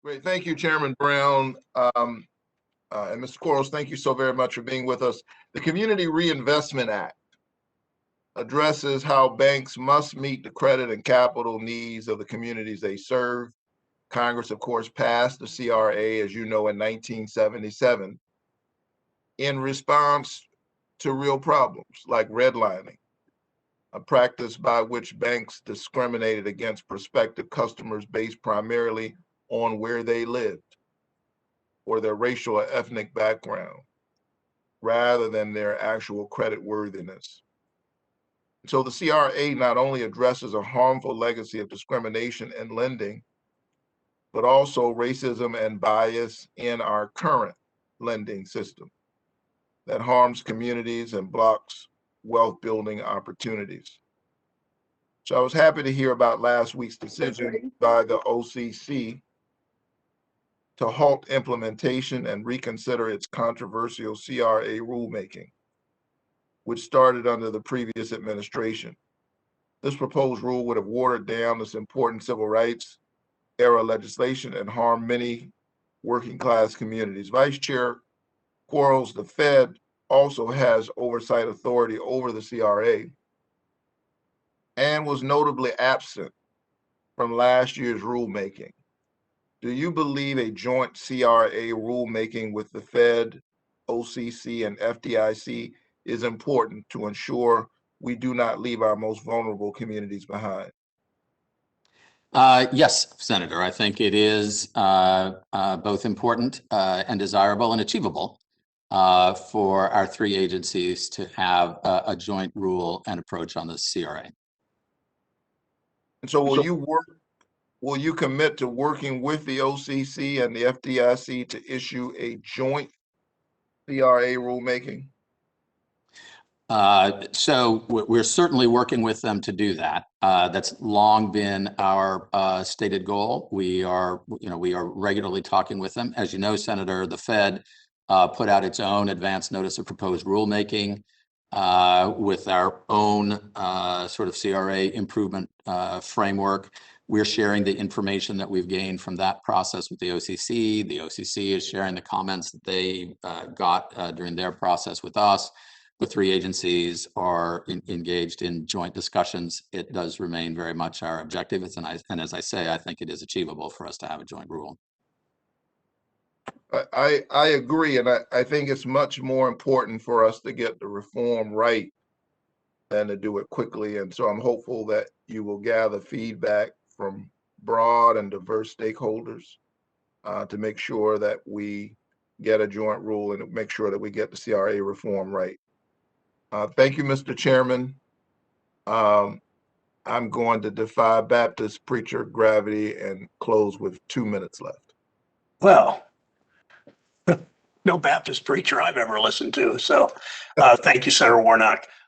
Great. Thank you, Chairman Brown. And Mr. Quarles, thank you so very much for being with us. The Community Reinvestment Act addresses how banks must meet the credit and capital needs of the communities they serve. Congress, of course, passed the CRA, as you know, in 1977 in response to real problems like redlining, a practice by which banks discriminated against prospective customers based primarily on where they lived or their racial or ethnic background, rather than their actual credit worthiness. So the CRA not only addresses a harmful legacy of discrimination in lending, but also racism and bias in our current lending system that harms communities and blocks wealth building opportunities. So I was happy to hear about last week's decision by the OCC to halt implementation and reconsider its controversial CRA rulemaking, which started under the previous administration. This proposed rule would have watered down this important civil rights era legislation and harmed many working class communities. Vice Chair Quarles, the Fed also has oversight authority over the CRA and was notably absent from last year's rulemaking. Do you believe a joint CRA rulemaking with the Fed, OCC, and FDIC is important to ensure we do not leave our most vulnerable communities behind? Yes, Senator. I think it is both important and desirable and achievable for our three agencies to have a joint rule and approach on the CRA. And so will you commit to working with the OCC and the FDIC to issue a joint CRA rulemaking? So we're certainly working with them to do that. That's long been our stated goal. We are regularly talking with them. As you know, Senator, the Fed put out its own advance notice of proposed rulemaking with our own sort of CRA improvement framework. We're sharing the information that we've gained from that process with the OCC. The OCC is sharing the comments that they got during their process with us. The three agencies are engaged in joint discussions. It does remain very much our objective. And as I say, I think it is achievable for us to have a joint rule. I agree, and I think it's much more important for us to get the reform right than to do it quickly. And so I'm hopeful that you will gather feedback from broad and diverse stakeholders to make sure that we get a joint rule and make sure that we get the CRA reform right. Thank you, Mr. Chairman. I'm going to defy Baptist preacher gravity and close with 2 minutes left. Well, no Baptist preacher I've ever listened to. So thank you, Senator Warnock.